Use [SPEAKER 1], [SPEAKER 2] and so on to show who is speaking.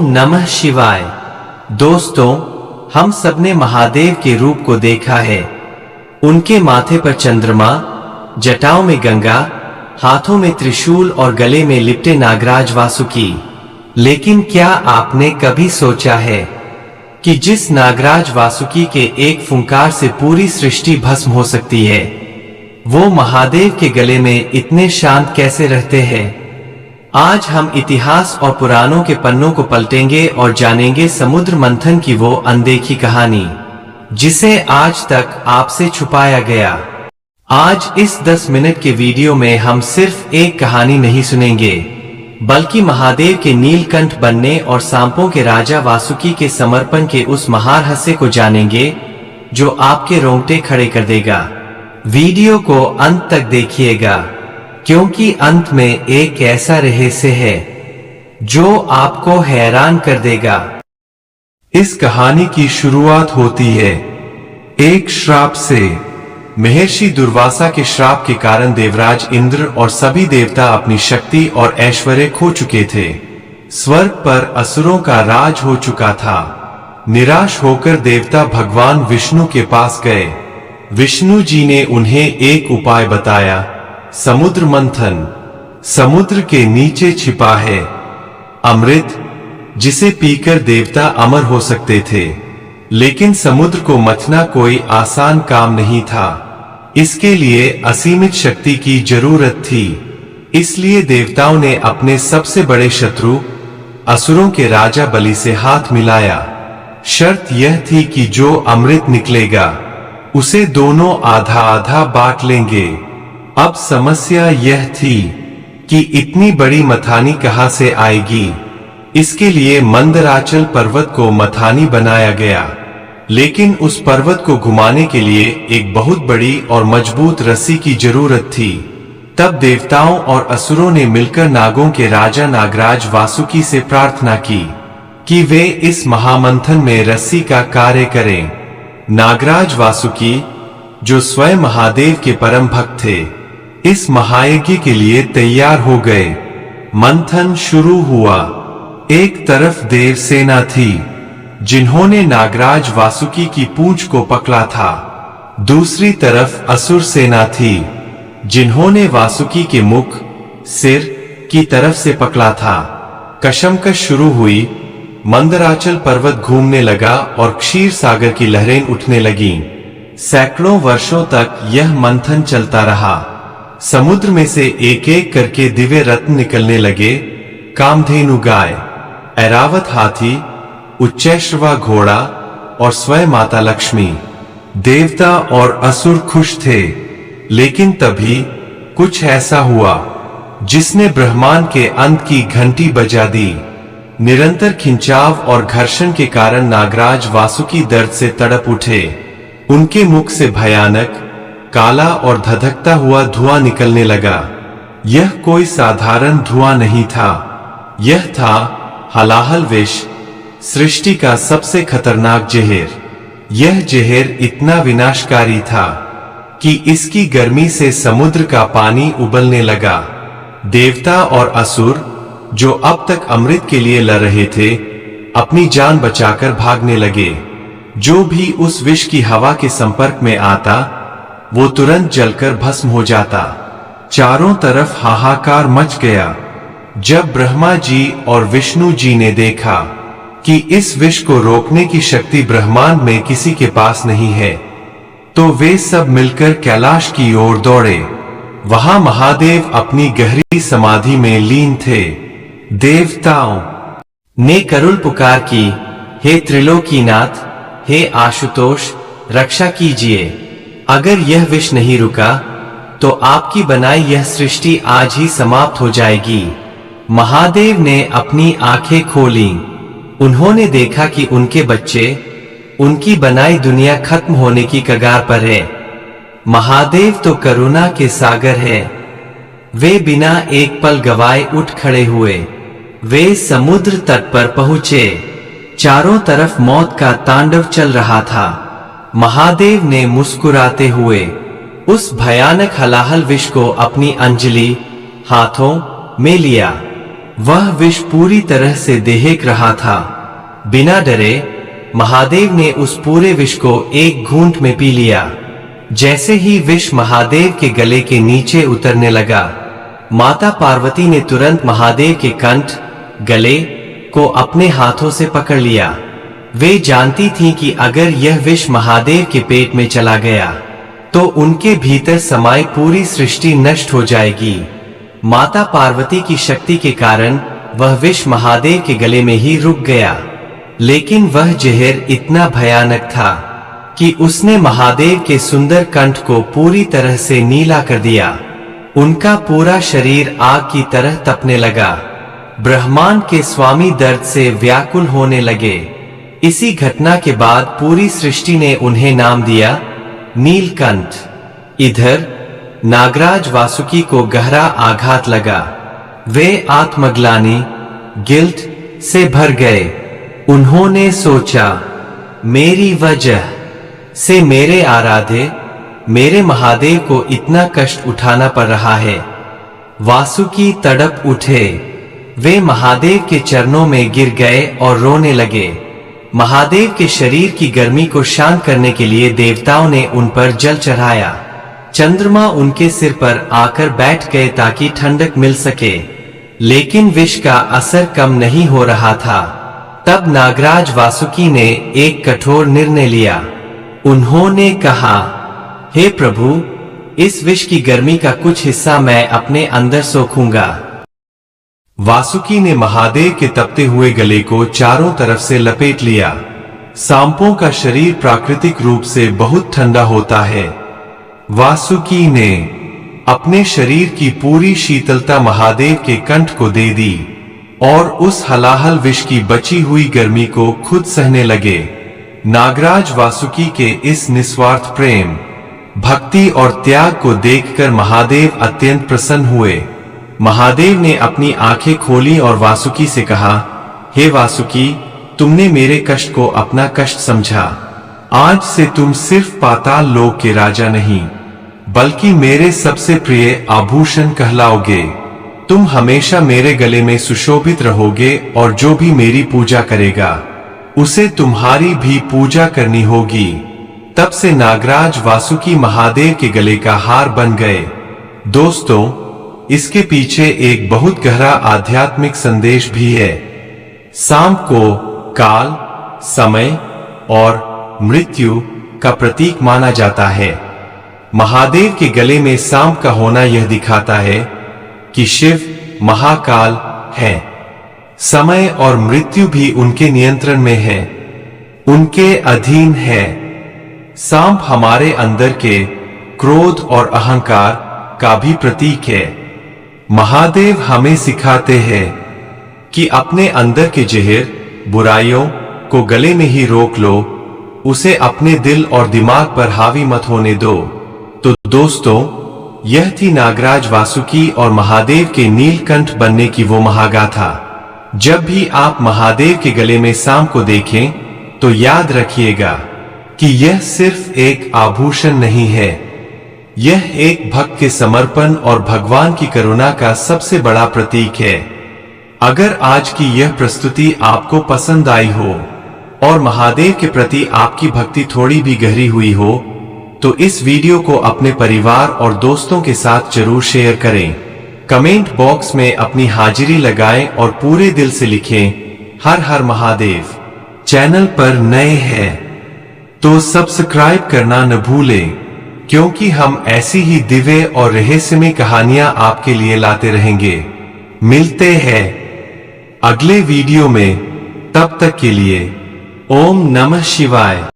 [SPEAKER 1] नमः शिवाय। दोस्तों, हम सबने महादेव के रूप को देखा है। उनके माथे पर चंद्रमा, जटाओं में गंगा, हाथों में त्रिशूल और गले में लिपटे नागराज वासुकी। लेकिन क्या आपने कभी सोचा है कि जिस नागराज वासुकी के एक फुंकार से पूरी सृष्टि भस्म हो सकती है, वो महादेव के गले में इतने शांत कैसे रहते हैं? आज हम इतिहास और पुराणों के पन्नों को पलटेंगे और जानेंगे समुद्र मंथन की वो अनदेखी कहानी, जिसे आज तक आपसे छुपाया गया। आज इस 10 मिनट के वीडियो में हम सिर्फ एक कहानी नहीं सुनेंगे, बल्कि महादेव के नीलकंठ बनने और सांपों के राजा वासुकी के समर्पण के उस महारहस्य को जानेंगे जो आपके रोंगटे खड़े कर देगा। वीडियो को अंत तक देखिएगा, क्योंकि अंत में एक ऐसा रहस्य है जो आपको हैरान कर देगा।
[SPEAKER 2] इस कहानी की शुरुआत होती है एक श्राप से। महर्षि दुर्वासा के श्राप के कारण देवराज इंद्र और सभी देवता अपनी शक्ति और ऐश्वर्य खो चुके थे। स्वर्ग पर असुरों का राज हो चुका था। निराश होकर देवता भगवान विष्णु के पास गए। विष्णु जी ने उन्हें एक उपाय बताया, समुद्र मंथन। समुद्र के नीचे छिपा है अमृत, जिसे पीकर देवता अमर हो सकते थे। लेकिन समुद्र को मथना कोई आसान काम नहीं था। इसके लिए असीमित शक्ति की जरूरत थी। इसलिए देवताओं ने अपने सबसे बड़े शत्रु असुरों के राजा बलि से हाथ मिलाया। शर्त यह थी कि जो अमृत निकलेगा उसे दोनों आधा आधा बांट लेंगे। अब समस्या यह थी कि इतनी बड़ी मथानी कहां से आएगी। इसके लिए मंदराचल पर्वत को मथानी बनाया गया, लेकिन उस पर्वत को घुमाने के लिए एक बहुत बड़ी और मजबूत रस्सी की जरूरत थी। तब देवताओं और असुरों ने मिलकर नागों के राजा नागराज वासुकी से प्रार्थना की कि वे इस महामंथन में रस्सी का कार्य करें। नागराज वासुकी, जो स्वयं महादेव के परम भक्त थे, इस महायज्ञ के लिए तैयार हो गए। मंथन शुरू हुआ। एक तरफ देव सेना थी, जिन्होंने नागराज वासुकी की पूंछ को पकड़ा था। दूसरी तरफ असुर सेना थी, जिन्होंने वासुकी के मुख, सिर की तरफ से पकड़ा था। कशमकश शुरू हुई। मंदराचल पर्वत घूमने लगा और क्षीर सागर की लहरें उठने लगीं। सैकड़ों वर्षों तक यह मंथन चलता रहा। समुद्र में से एक एक करके दिव्य रत्न निकलने लगे। कामधेनु गाय, ऐरावत हाथी, उच्चैश्रवा घोड़ा और स्वयं माता लक्ष्मी। देवता और असुर खुश थे। लेकिन तभी कुछ ऐसा हुआ जिसने ब्रह्मांड के अंत की घंटी बजा दी। निरंतर खिंचाव और घर्षण के कारण नागराज वासुकी दर्द से तड़प उठे। उनके मुख से भयानक, काला और धधकता हुआ धुआं निकलने लगा। यह कोई साधारण धुआं नहीं था। यह था हलाहल विष, सृष्टि का सबसे खतरनाक जहर। यह जहर इतना विनाशकारी था कि इसकी गर्मी से समुद्र का पानी उबलने लगा। देवता और असुर, जो अब तक अमृत के लिए लड़ रहे थे, अपनी जान बचाकर भागने लगे। जो भी उस विष की हवा के संपर्क में आता, वो तुरंत जलकर भस्म हो जाता। चारों तरफ हाहाकार मच गया। जब ब्रह्मा जी और विष्णु जी ने देखा कि इस विष को रोकने की शक्ति ब्रह्मांड में किसी के पास नहीं है, तो वे सब मिलकर कैलाश की ओर दौड़े। वहां महादेव अपनी गहरी समाधि में लीन थे। देवताओं
[SPEAKER 1] ने करुण पुकार की, हे त्रिलोकीनाथ, हे आशुतोष, रक्षा कीजिए। अगर यह विष नहीं रुका तो आपकी बनाई यह सृष्टि आज ही समाप्त हो जाएगी। महादेव ने अपनी आंखें खोलीं। उन्होंने देखा कि उनके बच्चे, उनकी बनाई दुनिया खत्म होने की कगार पर है। महादेव तो करुणा के सागर है। वे बिना एक पल गवाए उठ खड़े हुए। वे समुद्र तट पर पहुंचे। चारों तरफ मौत का तांडव चल रहा था। महादेव ने मुस्कुराते हुए उस भयानक हलाहल विष को अपनी अंजलि हाथों में लिया। वह विष पूरी तरह से देहक रहा था। बिना डरे महादेव ने उस पूरे विष को एक घूंट में पी लिया। जैसे ही विष महादेव के गले के नीचे उतरने लगा, माता पार्वती ने तुरंत महादेव के कंठ, गले को अपने हाथों से पकड़ लिया। वे जानती थीं कि अगर यह विष महादेव के पेट में चला गया तो उनके भीतर समाई पूरी सृष्टि नष्ट हो जाएगी। माता पार्वती की शक्ति के कारण वह विष महादेव के गले में ही रुक गया, लेकिन वह जहर इतना भयानक था कि उसने महादेव के सुंदर कंठ को पूरी तरह से नीला कर दिया। उनका पूरा शरीर आग की तरह तपने लगा। ब्रह्मांड के स्वामी दर्द से व्याकुल होने लगे। इसी घटना के बाद पूरी सृष्टि ने उन्हें नाम दिया नीलकंठ। इधर नागराज वासुकी को गहरा आघात लगा। वे आत्मग्लानि, गिल्ट से भर गए। उन्होंने सोचा, मेरी वजह से मेरे आराध्य, मेरे महादेव को इतना कष्ट उठाना पड़ रहा है। वासुकी तड़प उठे। वे महादेव के चरणों में गिर गए और रोने लगे। महादेव के शरीर की गर्मी को शांत करने के लिए देवताओं ने उन पर जल चढ़ाया। चंद्रमा उनके सिर पर आकर बैठ गए ताकि ठंडक मिल सके, लेकिन विष का असर कम नहीं हो रहा था। तब नागराज वासुकी ने एक कठोर निर्णय लिया। उन्होंने कहा, हे प्रभु, इस विष की गर्मी का कुछ हिस्सा मैं अपने अंदर सोखूंगा।
[SPEAKER 2] वासुकी ने महादेव के तपते हुए गले को चारों तरफ से लपेट लिया। सांपों का शरीर प्राकृतिक रूप से बहुत ठंडा होता है। वासुकी ने अपने शरीर की पूरी शीतलता महादेव के कंठ को दे दी और उस हलाहल विष की बची हुई गर्मी को खुद सहने लगे। नागराज वासुकी के इस निस्वार्थ प्रेम, भक्ति और त्याग को देखकर महादेव अत्यंत प्रसन्न हुए। महादेव ने अपनी आंखें खोली और वासुकी से कहा, हे वासुकी, तुमने मेरे कष्ट को अपना कष्ट समझा। आज से तुम सिर्फ पाताल लोक के राजा नहीं, बल्कि मेरे सबसे प्रिय आभूषण कहलाओगे। तुम हमेशा मेरे गले में सुशोभित रहोगे और जो भी मेरी पूजा करेगा उसे तुम्हारी भी पूजा करनी होगी। तब से नागराज वासुकी महादेव के गले का हार बन गए। दोस्तों, इसके पीछे एक बहुत गहरा आध्यात्मिक संदेश भी है। सांप को काल, समय और मृत्यु का प्रतीक माना जाता है। महादेव के गले में सांप का होना यह दिखाता है कि शिव महाकाल है। समय और मृत्यु भी उनके नियंत्रण में है, उनके अधीन है। सांप हमारे अंदर के क्रोध और अहंकार का भी प्रतीक है। महादेव हमें सिखाते हैं कि अपने अंदर के जहर, बुराइयों को गले में ही रोक लो, उसे अपने दिल और दिमाग पर हावी मत होने दो। तो दोस्तों, यह थी नागराज वासुकी और महादेव के नीलकंठ बनने की वो महागाथा। जब भी आप महादेव के गले में सांप को देखें तो याद रखिएगा कि यह सिर्फ एक आभूषण नहीं है, यह एक भक्त के समर्पण और भगवान की करुणा का सबसे बड़ा प्रतीक है। अगर आज की यह प्रस्तुति आपको पसंद आई हो और महादेव के प्रति आपकी भक्ति थोड़ी भी गहरी हुई हो, तो इस वीडियो को अपने परिवार और दोस्तों के साथ जरूर शेयर करें। कमेंट बॉक्स में अपनी हाजिरी लगाएं और पूरे दिल से लिखें, हर हर महादेव। चैनल पर नए हैं तो सब्सक्राइब करना न भूलें, क्योंकि हम ऐसी ही दिव्य और रहस्यमय कहानियां आपके लिए लाते रहेंगे। मिलते हैं अगले वीडियो में, तब तक के लिए ओम नमः शिवाय।